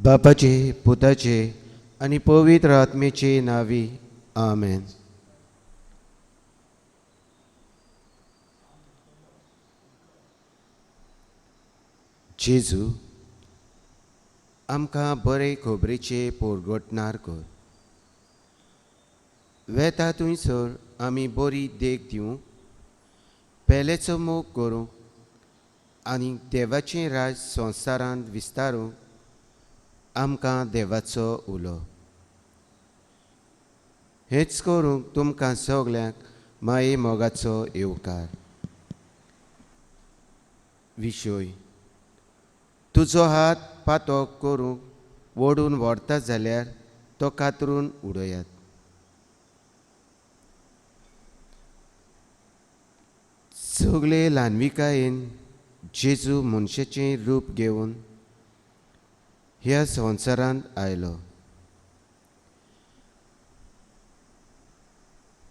बापाचे, पुताचे आणि पवित्र आत्मेचे नावी. आमेन. जेजू, आमकां बरे खोबरेचे पोरगोटणार कर. वेता थंयसर आमी बरी देख दिवंक, पेलेचो मोग करूंक आनी देवाचें राज संवसारांत विस्तारूंक आमकां देवाचो उलो. हेच करूंक तुमकां सगल्यांक माये मोगाचो येवकार. विशय: तुजो हात पातो करूंक ओडून व्हरता जाल्यार तो कातरून उडयात. सगळे ल्हानविकायेन जेजू मनशाचें रूप घेवन ह्या संवसारांत आयलो.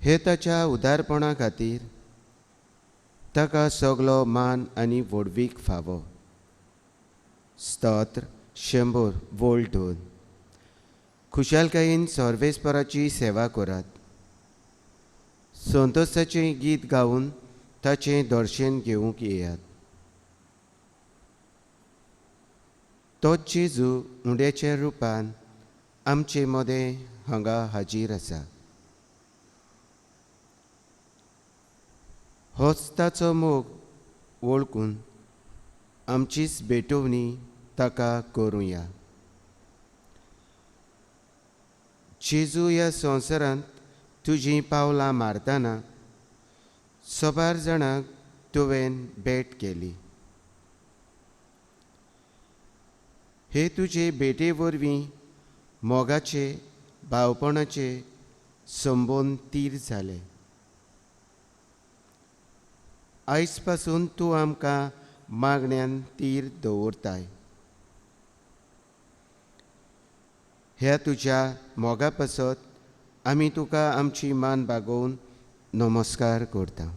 हे ताच्या उदारपणा खातीर ताका सगलो मान आनी व्हडवीक फावो. स्तोत्र 100 व्होल ढोल. खुशालकायेन सर्वेस्पराची सेवा करात. संतोशाचें गीत गावन ताचें दर्शन घेवंक येयात. तोच जेजू उंड्याच्या रुपान आमचे मदें हांगा हाजीर आसा. होच ताचो मोग वळखून आमचीच भेटवणी ताका करुया. जेजू ह्या संवसारांत तुजीं पावलां मारतना सोबार जाणांक तुवें भेट केली. हे तुजे भेटे वरवीं मोगाचे भावपणाचे संबंद तीर जाले. आयज पासून तूं आमकां मागण्यांत तीर दवरताय. ह्या तुज्या मोगा पासत आमी तुका आमची मान बागोवन नमस्कार करता.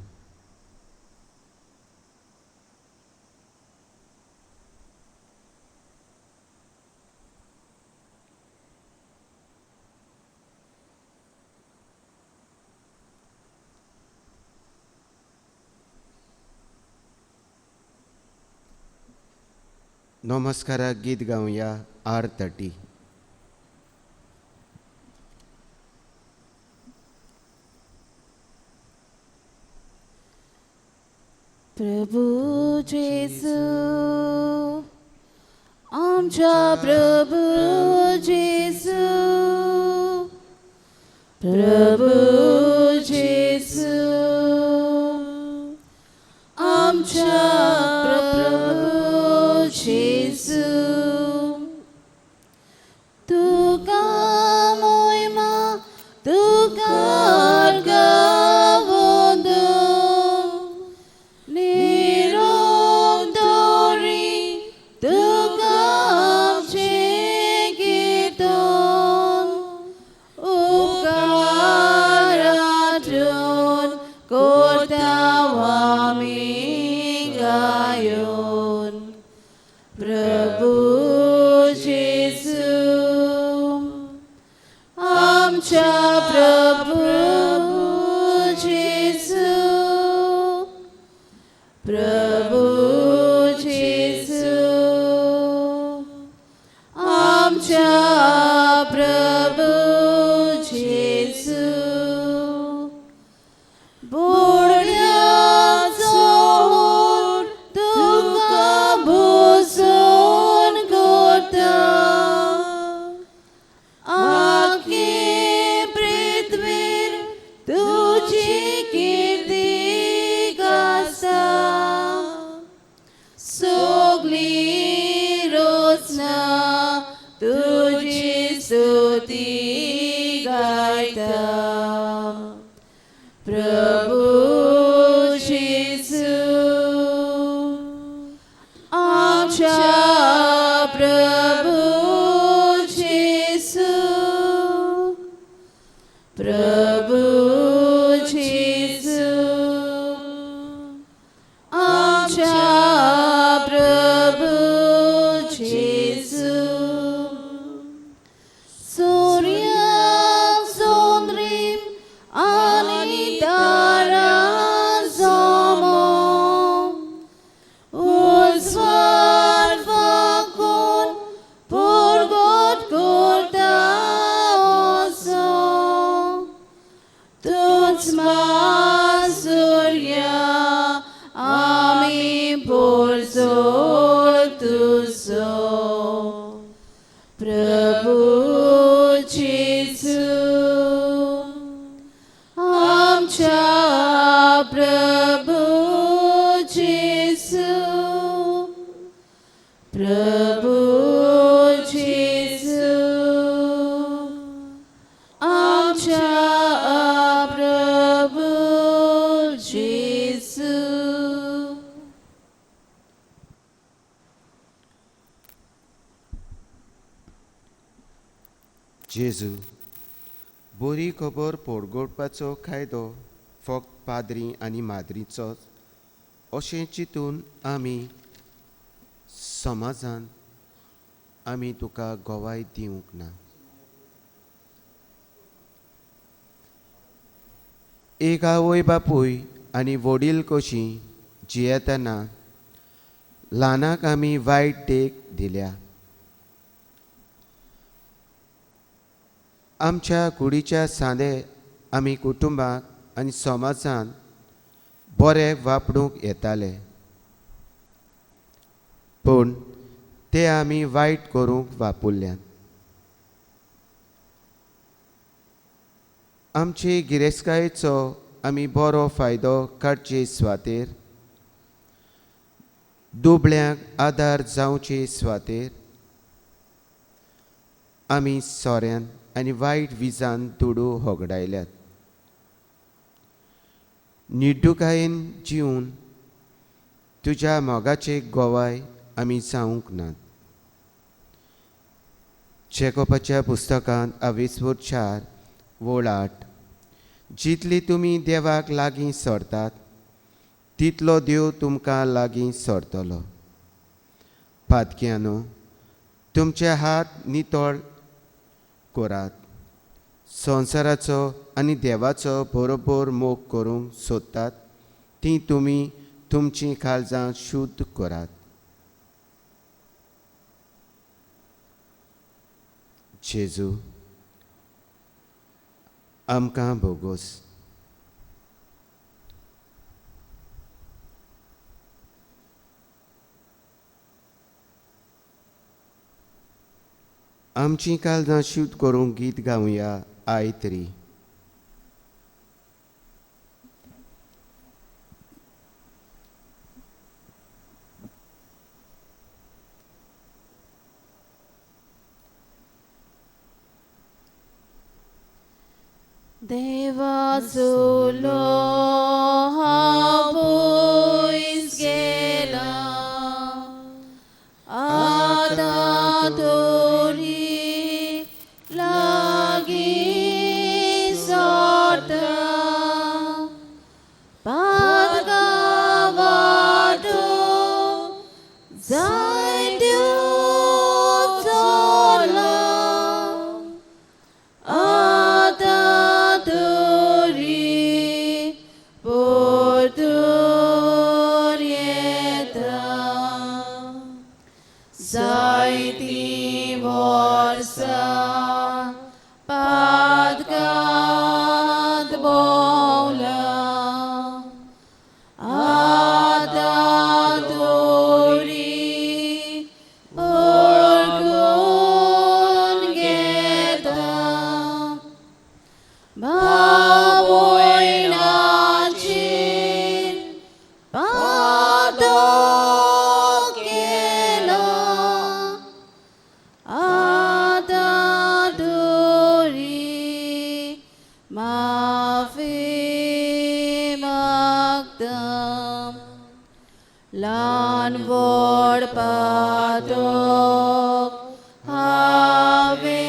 नमस्काराक गीत गावया. R30. प्रभु जेसू, आमच्या प्रभु जेसू, प्रभु जेसू, आमच्या प्रभु जेसू, तुका मोहिमा, तुका Surya, Ami Porzol Tuso, Prabhu Jesu, Amcha Prabhu Jesu, Prabhu Jesu, Amcha Prabhu Jesu. जेजू, बरी खबर पोडगोडपाचो कायदो फक्त पाद्री आनी माद्रीचोच अशें चिंतून आमी समाजान आमी तुका गोवाय दिवंक ना. एक आवय बापूय आनी वडील कशीं जियेतना ल्हानाक आमी वायट देख दिल्या. आमच्या कुडीच्या सांदे आमी कुटुंबाक आनी समाजान बरे वापरूंक येताले, पूण ते आमी वायट करूंक वापरल्यात. आमचे गिरेस्तकायेचो आमी बरो फायदो काडचे सुवातेर, दुबळ्यांक आदार जावचे सुवातेर आमी सोऱ्यान आनी वायट विजान तुडू होगडायल्यात. निर्डुकायेन जिवन तुज्या मोगाचे गोवाय आमी जावंक नात. चेकोपाच्या पुस्तकांत 24:4 जितली तुमी देवाक लागीं सरतात तितलो देव तुमकां लागीं सरतलो. पातक्यानो, तुमचे हात नितळ करात. संवसाराचो आनी देवाचो बरोबर मोग करूंक सोदतात ती तुमी तुमचीं काळजां शुद्ध करात. जेजू, आमकां बोगोस. आमचीं काळजां शुद्ध करूंक गीत गावया आय तरी. देवाचो लोहा पयस गेला, आतां तोरी लागीं सरता. पातकां वाटो जायत्यो चोरला, आतां तोरी परतून येता. जायतीं वर्सां पातकांत भोंवला, आतां तोरी ओळखून घेता. भाव भयणाचेर पातो केला, आतां तोरी माफी मागता. ल्हान व्हड पातक हांवें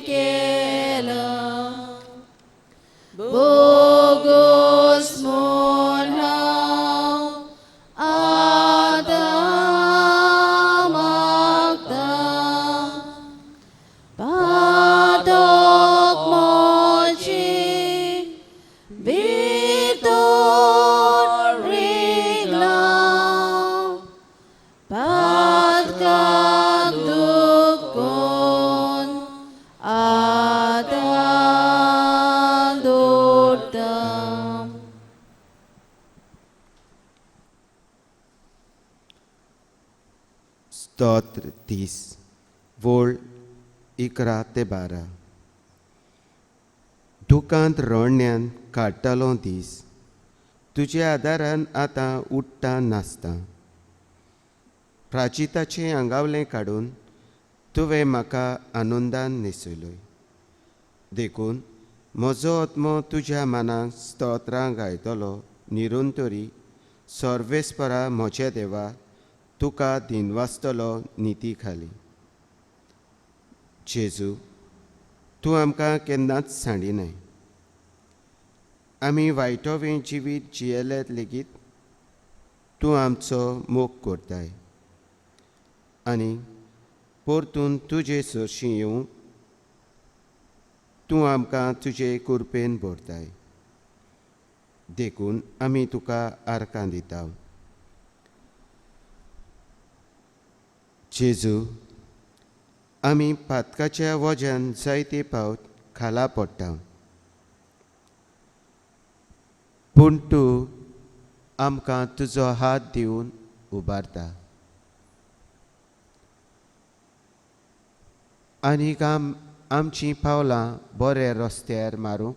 केलां, बोगोस म्हूण हांव आतां मागता. पातक म्हजें भितर रिगलां, पातकां स्तोत्र 30 वोळ 11 ते 12. दुखांत रोडण्यान काडटालो दीस तुज्या आदारान आतां उठ्ठा नासता. प्राचिताचें आंगावलें काडून तुवें म्हाका आनंदान न्हेसयलोय. देखून म्हजो आत्मो तुज्या मनाक स्तोत्रां गायतलो निरंतरी. सर्वेस्परा म्हज्या देवा तुका दिनवासतलो निती खाली. जेजू तूं आमकां केन्नाच सांडिनाय. आमी वायटोवें जिवीत जियेल्यात लेगीत तूं आमचो मोग करताय आनी परतून तुजे सरशीं येवंक तूं आमकां तुजे कुरपेन भरताय. देखून आमी तुका आर्कां दिता. जेजू आमी पातकाच्या वज्यान जायते फावट खाला पडटा, पूण तूं आमकां तुजो हात दिवन उबारता. आनीक आमचीं पावलां बरे रस्त्यार मारूंक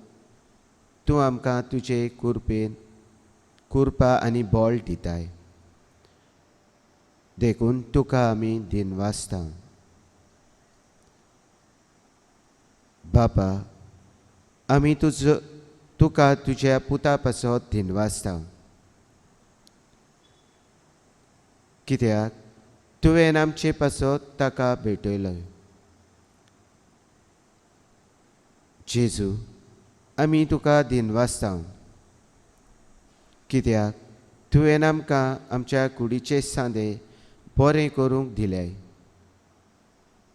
तूं आमकां तुजे कुरपा आनी बळ दिताय. देखून तुका आमी दिनवासता. बापा आमी तुका तुज्या पुता पासत दिनवासता, कित्याक तुवें आमचे पासत ताका भेटयलोय. जेजू आमी तुका दिनवासता, कित्याक तुवें आमकां आमच्या कुडीचे सांदे बरें करूंक दिल्याय.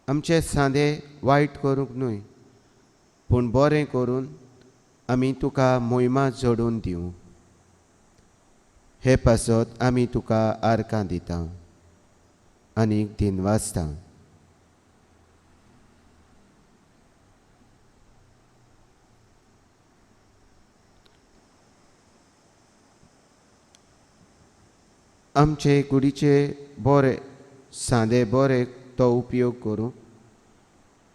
आमचे सांदे वायट करूंक न्हय, पूण बरें करून आमी तुका मोहिमा जोडून दिवं. हे पासत आमी तुका आर्कां दिता आनीक दिनवासता. आमचे कुडीचे बरे सांदे बरे तो उपयोग करूं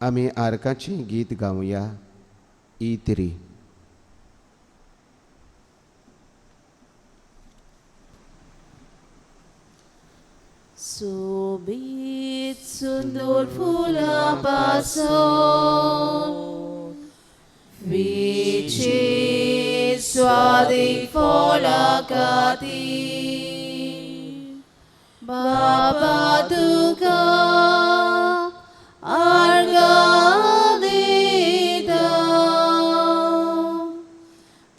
आमी आर्काचें गीत गावया. E3. Subit sundur fulapason, vici swadik folakati, Baba Tuka argadita,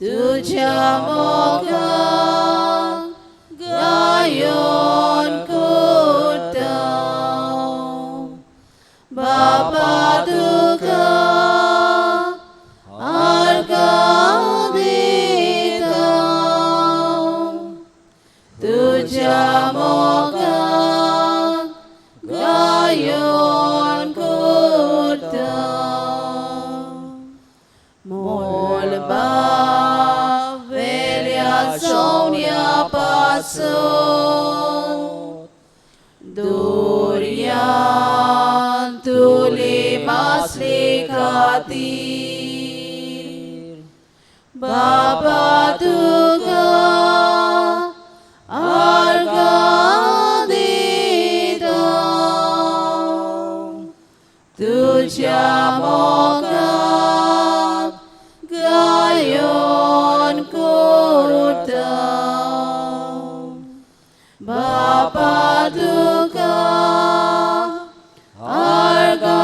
tuja moga gayon kota, Baba Tuka argadita, tuja moga gayon kota, molba velja sonja pasot, durian tuli maslikati, Baba Tuka argadita, tuja moga gayon kota, Baba Tuka argadita,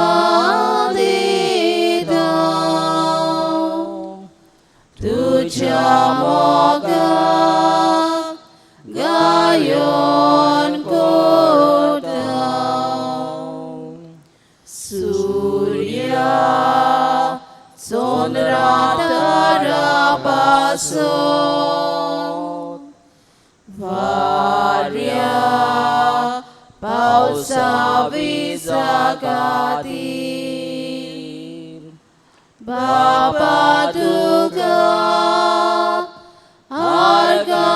tuja moga gayon kota. Surya sonratara pasot, varya pausa visakatir, Baba Tuka argadita,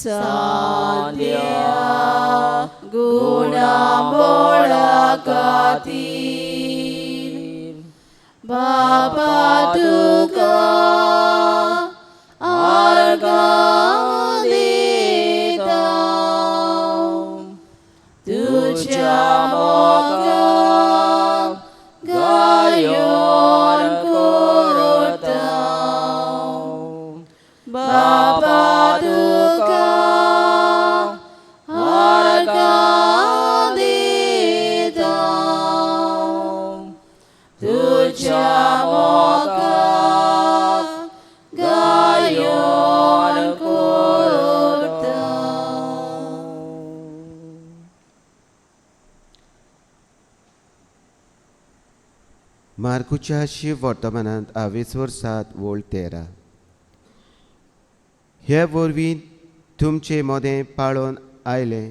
सांद्या गुणांबोळा खातीर बाबा तुका आर्गां दिता तुझ्या मोगाक गायोन करता बाबा तुका आर्गां दिता तुझ्या मोगाक गायोन करता. मार्कुच्या शिव वर्तमानांत 20 वोळ 13. हे वरवीं तुमचे मोदें पाळोवन आयलें,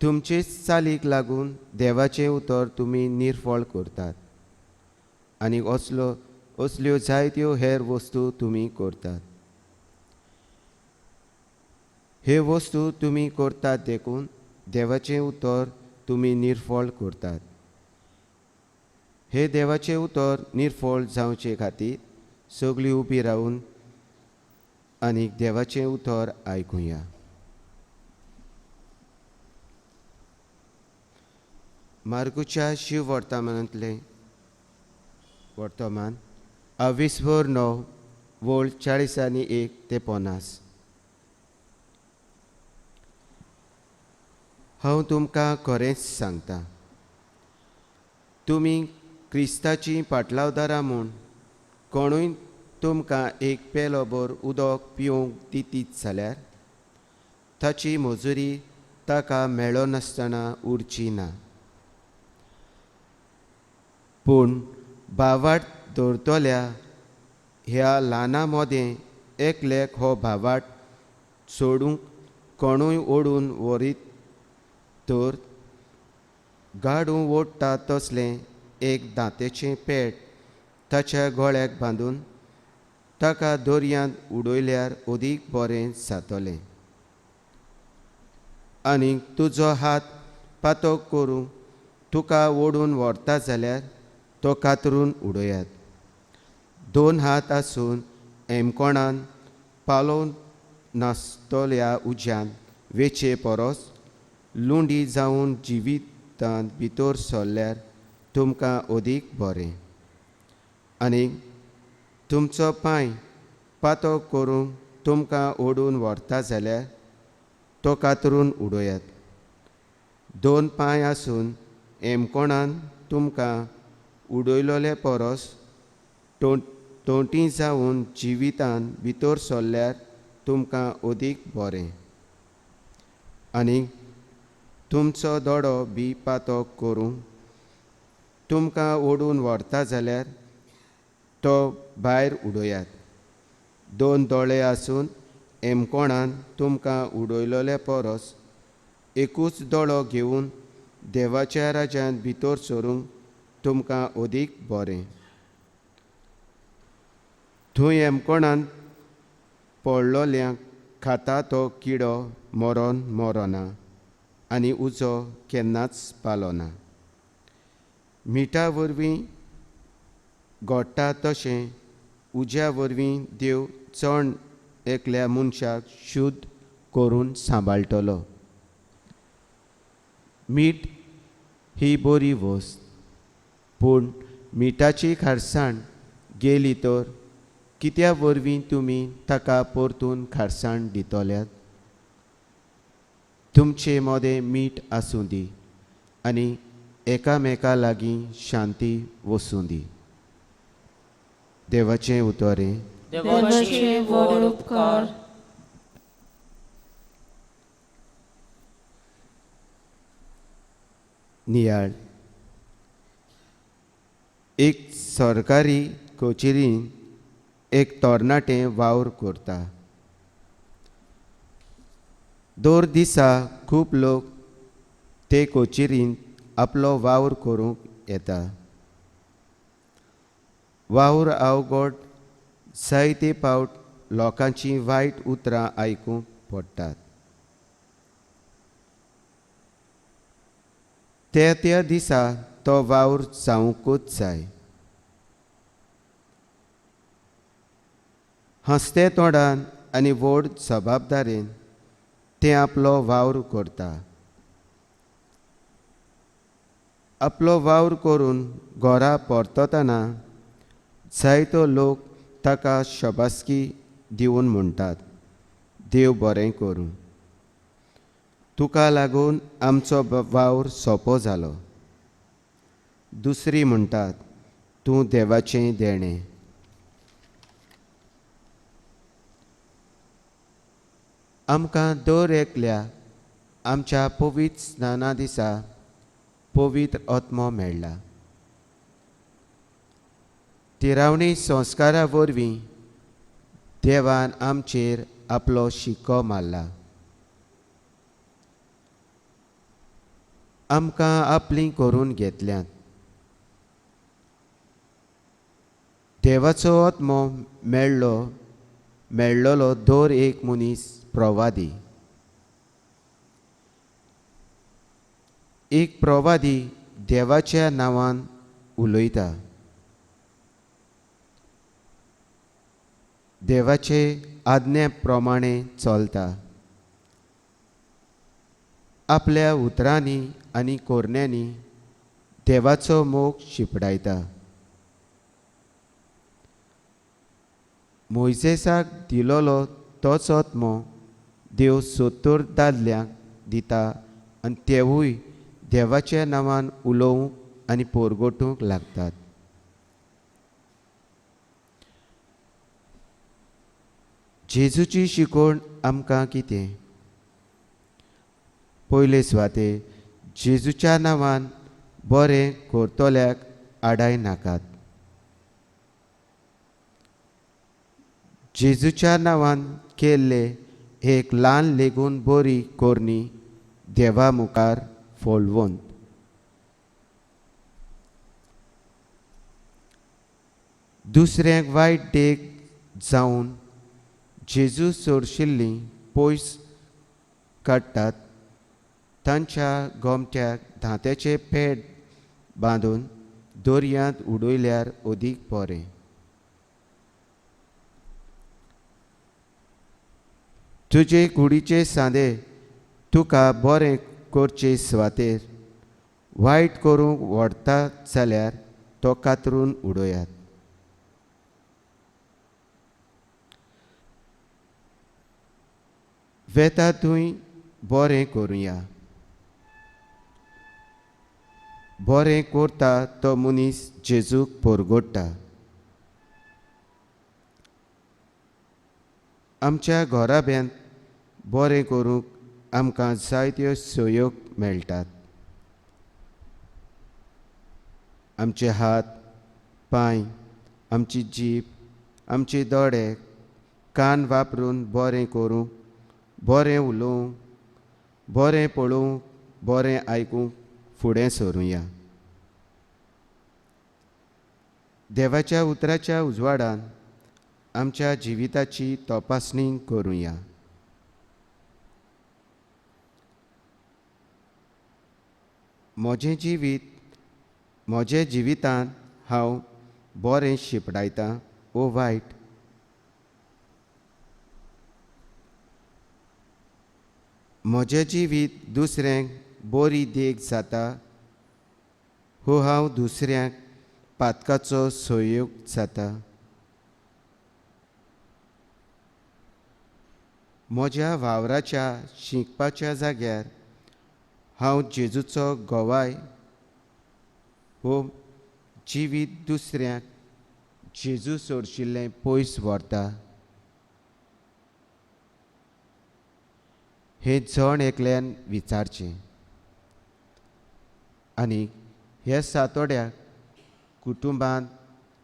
तुमचे चालीक लागून देवाचें उतर तुमी निर्फळ करतात आनी असल्यो जायत्यो हेर वस्तू तुमी करतात. हे वस्तू तुमी करतात देखून देवाचें उतर तुमी निर्फळ करतात. हे देवाचें उतर निर्फळ जावचे खातीर सगळीं उबी रावन आनीक देवाचें उतर आयकुया. मार्कुच्या शिव वर्तमानांतलें वर्तमान 29 वोळ 40 ते 50. हांव तुमकां खरेंच सांगता, तुमी क्रिस्ताची पाटलावदारां म्हूण कोणूय तुमकां एक पेलोभर उदक पिवंक दितीत जाल्यार ताची मजुरी ताका मेळ्ळो नासतना उरची ना. पूण भावाट दवरतल्या ह्या ल्हाना मोदें एकल्याक हो भावाट सोडूंक कोणूय ओडून व्हरीत तर गाडूं ओडटा तसलें एक दांतेचें पेट ताच्या गळ्याक बांदून ताका दर्यांत उडयल्यार अदीक बरें जातलें. आनीक तुजो हात पातो करूंक तुका ओडून व्हरता जाल्यार तो कातरून उडयात. 2 हात आसून हेमकोणान पालोवन नासतल्या उज्यान वेचे परस लुंडी जावन जिवितांत भितर सरल्यार तुमकां अदीक बरें. आनीक तुमचो पांय पातो करूंक तुमकां ओडून व्हरता जाल्यार तो कातरून उडयात. 2 पांय आसून हेमकोणान तुमकां उडयलोले परस तोंटी जावन जिवितांत भितर सरल्यार तुमकां अदीक बरें. आनीक तुमचो दोळो बी पातो करूंक तुमकां ओडून व्हरता जाल्यार तो भायर उडयात. 2 दोळे आसून हेमकोणान तुमकां उडयलोले परस एकूच दोळो घेवन देवाच्या राज्यांत भितर सरूंक तुमकां अदीक बरें. थंय हेमकोणान पडलोल्यांक खाता तो किडो मरोना आनी उजो केन्नाच पालोना. मिठा वरवीं घोडटा तशें उज्या वरवीं देव चड एकल्या मनशाक शुद्ध करून सांबाळटलो. मीठ ही बरी वस्त, पूण मिठाची खारसाण गेली तर कित्या वरवीं तुमी ताका परतून खारसाण दितल्यात. तुमचे मोदें मीठ आसूं दी आनी एकामेका लागीं शांती वसूं दी. देवाचें उतोरें. देवाचे व्हड उपकार. नियाळ. एक सरकारी कचेरीन एक तरणाटें वावर करता. दर दिसा खूब लोक ते कचेरींत आपलो वावर करूंक येता. वावर अवघड जायते फावट लोकांची वायट उतरां आयकूंक पडटात. त्या दिसा तो वावर जावंकूच जाय. हसते तोंडान आनी व्हड जबाबदारेन तें आपलो वावर करता. आपलो वावर करून घरा परततना जायतो लोक ताका शबासकी दिवन म्हणटात, देव बरें करूं. तुका लागून आमचो वावर सोंपो जालो. दुसरी म्हणटात, तूं देवाचें देणें. आमकां दर एकल्याक आमच्या पवित्र स्नाना दिसा पवित्र आत्मो मेळ्ळा. तिरावणी संस्कारा वरवीं देवान आमचेर आपलो शिक्को मारला. आमकां आपलीं करून घेतल्यांत. देवाचो आत्मो मेळ्ळलो दर एक मनीस प्रवादी. एक प्रवादी देवाच्या नांवान उलयता. देवाचे आज्ञे प्रमाणें चलता. आपल्या उतरांनी आनी कोरण्यांनी देवाचो मोग शिपडायता. मोइसेसाक दिलोलो तोच आत्मो देव 70 दादल्यांक दिता आनी तेवूय देवाच्या नांवान उलोवंक आनी पोरगोटूंक लागतात. जेजूची शिकवण आमकां कितें? पयले सुवातेर जेजूच्या नांवान बरें करतल्याक आडाय नाकात. जेजूच्या नांवान केल्ले एक ल्हान लेगून बरी कोरणी देवा मुखार फोळवंत. दुसऱ्यांक वायट देख जावन जेजू सोडशिल्लीं पयस काडटात तांच्या गोमट्याक धांत्याचे पेड बांदून दर्यांत उडयल्यार अदीक बरें. तुजे कुडीचे सांदे तुका बरें करचे सुवातेर वायट करूंक व्हरता जाल्यार तो कातरून उडयात. वेता थंय बरें करुया. बरें करता तो मनीस जेजूक पोरगोडटा. आमच्या घोराब्यांत बरें करूंक आमकां जायत्यो सोयो मेळटात. आमचे हात, पांय, आमची जीब, आमचे दोळे, कान वापरून बरें करूंक, बरें उलोवंक, बरें पळोवंक, बरें आयकूंक फुडें सरुया. देवाच्या उतराच्या उजवाडान आमच्या जिविताची तपासणी करुया. म्हजे जिवितांत हांव बरें शिपडायतां वो वायट? म्हजें जिवीत दुसऱ्यांक बरी देख जाता वो हांव दुसऱ्यांक पातकाचो सहयोग जाता? म्हज्या वावराच्या शिंकपाच्या जाग्यार हांव जेजूचो गोवाय वो जिवीत दुसऱ्यांक जेजू सोडशिल्लें पयस व्हरता? हें जण एकल्यान विचारचें आनी ह्या सातोड्याक कुटुंबांत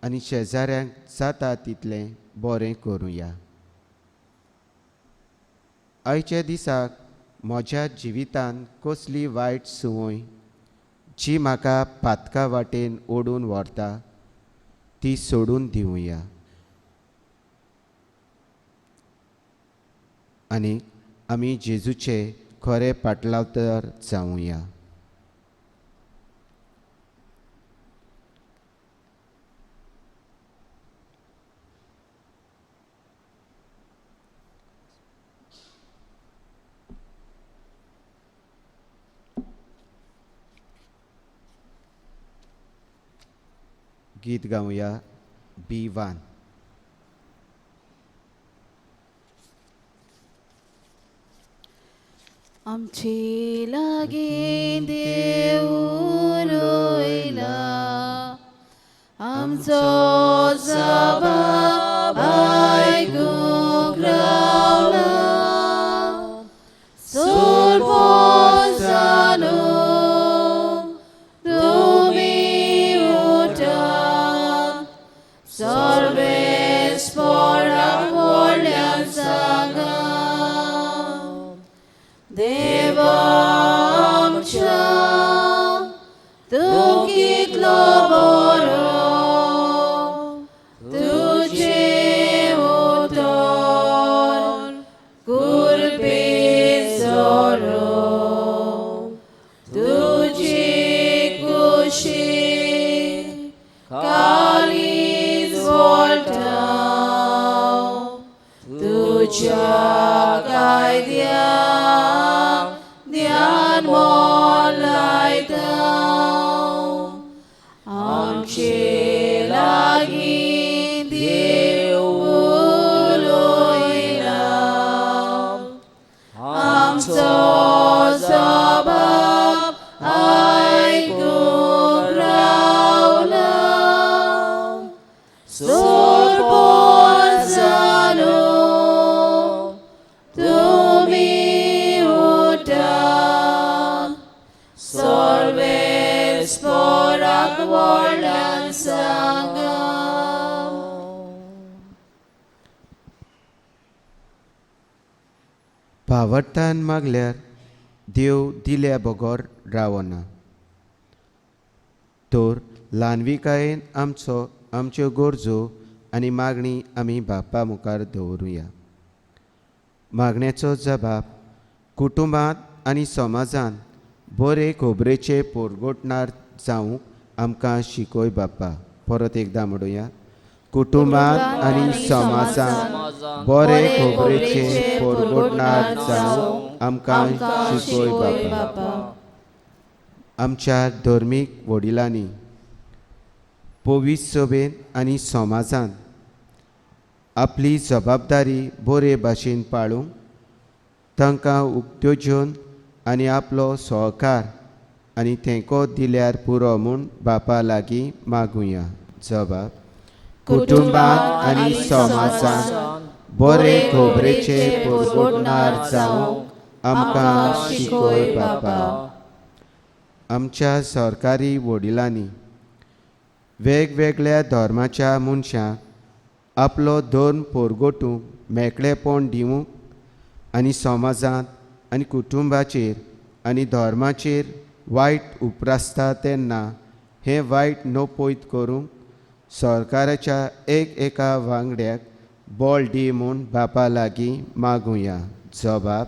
आनी शेजाऱ्यांक जाता तितलें बरें करुया. आयच्या दिसाक म्हज्या जिवितांत कसली वायट संवय जी म्हाका पातका वाटेन ओडून व्हरता ती सोडून दिवया. आनी आमी जेजूचे खरे पाटलांतर जावुया. गीत गावया B1. आमचे लागीं देव रोयला, आमचो जबाब आयकूंक रावला. चोर पोरसानो तुमी उठात, सर्वेस्पराक व्हडल्यान सांगा. देवा आमच्या तूं कितलो बरो, तुजे उतर कुरपेचोरो, तुजी कुशीक काळीज वळटा, तुज्या कायद्याक ध्यान मोल लायता. आमचे लागीं देव उलयला, आमचो जबाब आयकूंक रावला. चोर पोरसानो तुमी उठात, सर्वेस्पराक व्हडल्यान सांगा. भावर्थान मागल्यार देव दिल्या बगोर रावना. तर ल्हानविकायेन आमच्यो गरजो आनी मागणी आमी बापा मुखार दवरुया. मागण्याचो जबाब कुटुंबांत आनी समाजांत बरे खोबरेचे पोरगोटणार जावंक आमकां शिकय बापा. परत एकदां म्हणुया. कुटुंबांत आनी समाजांत बरे खोबरेचे पोरगोटणार जावंक आमकां शिकय बापा. आमच्या धर्मीक वडिलांनी पवित्र सभेन आनी समाजांत आपली जबाबदारी बरे भाशेन पाळूंक तांकां उक्त्योजन आनी आपलो सहकार आनी तेंको दिल्यार पुरो म्हूण बापा लागीं मागुया. जबाब कुटुंबांत आनी समाजांत बरे खोबरेचे पोरगोटणार जावंक आमकां शिकय बापा. आमच्या सरकारी वडिलांनी वेगवेगळ्या धर्माच्या मनशांक आपलो धर्म पोरगोटूंक मेकळेपण दिवंक आनी समाजांत आनी कुटुंबाचेर आनी धर्माचेर वायट उपरासता तेन्ना हें वायट नपयत करूंक सरकाराच्या एका वांगड्याक बळ दी म्हूण बापा लागीं मागुया. जबाब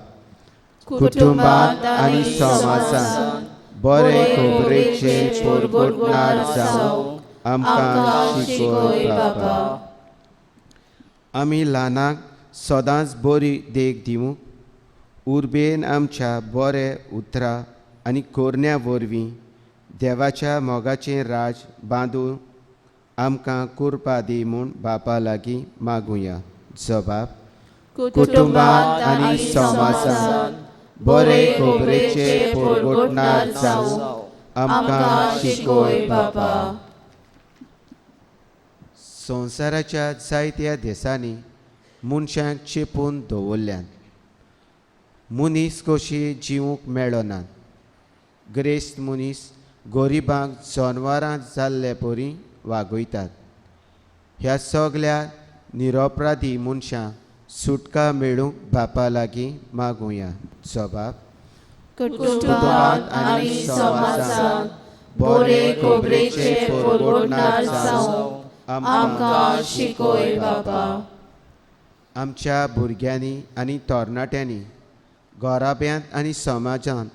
कुटुंबांत आनी समाजांत बरे खोबरेचे पोरगोटणार जावंक आमकां शिकय बापा. आमी ल्हानांक सदांच बरी देख दिवंक उर्बेन आमच्या बरे उतरां आनी कोरण्या वरवीं देवाच्या मोगाचें राज बांदूंक आमकां कृपा दी म्हूण बापा लागीं मागुया. जबाब कुटुंबांत आनी समाजांत बरे खोबरेचे पोरगोटणार जावंक आमकां शिकय बापा. संवसाराच्या जायत्या देशांनी मनशांक चेपून दवरल्यान मनीस कशी जिवंक मेळनात. ग्रेस्त मनीस गरिबांक जनवरां जाल्ले परी वागयतात. ह्या सगळ्या निरपराधी मनशांक सुटका मेळूंक बापा लागीं मागुया. जबाब कुटुंबांत आनी समाजांत बरे खोबरेचे पोरगोटणार जावंक आमकां शिकय बापा. आमच्या भुरग्यांनी आनी तरणाट्यांनी घोराब्यांत आनी समाजांत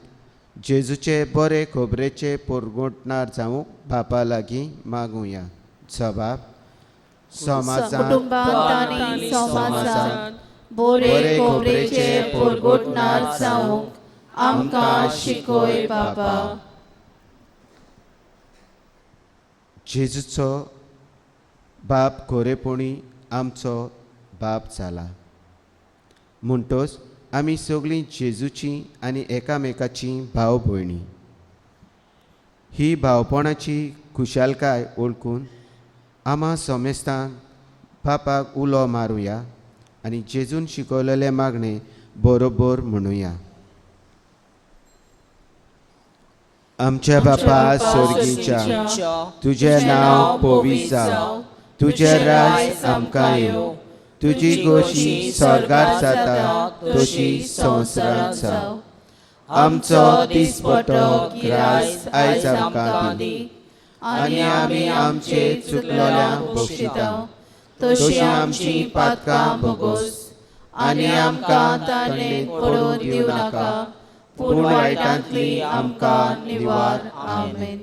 जेजूचे बरे खोबरेचे परगोटणार जावंक बापा लागीं मागुया. जबाब: समाजांत कुटुंबांत आनी समाजांत बरे खोबरेचे परगोटणार जावंक आमकां शिकय बापा. जेजूचो बाप खोरेपणी आमचो बाप जाला. म्हणटच आमी सगळीं जेजूची आनी एकामेकाची भाव भयणी. ही भावपणाची खुशालकाय ओळखून आम्हा समेस्तांक बापाक उलो मारुया आनी जेजून शिकयलेले मागणे बरोबर म्हणुया. आमच्या बापा सर्गीच्या, तुजें नांव पवित्र जावं, तुजें राज आमकां येवं, तुजी गोशी स्वर्गार जाता तशी संवसारांत जावं. आमचो दिसपटो गिरायस आयज आमकां दी, आनी आमी आमचे चुकलोल्यांक बक्षिता तशी आमची पातकां भोगोस, आनी आमकां ताणें पडून दिवं नाका, पूण वायटांतली आमकां निवार. आमेन.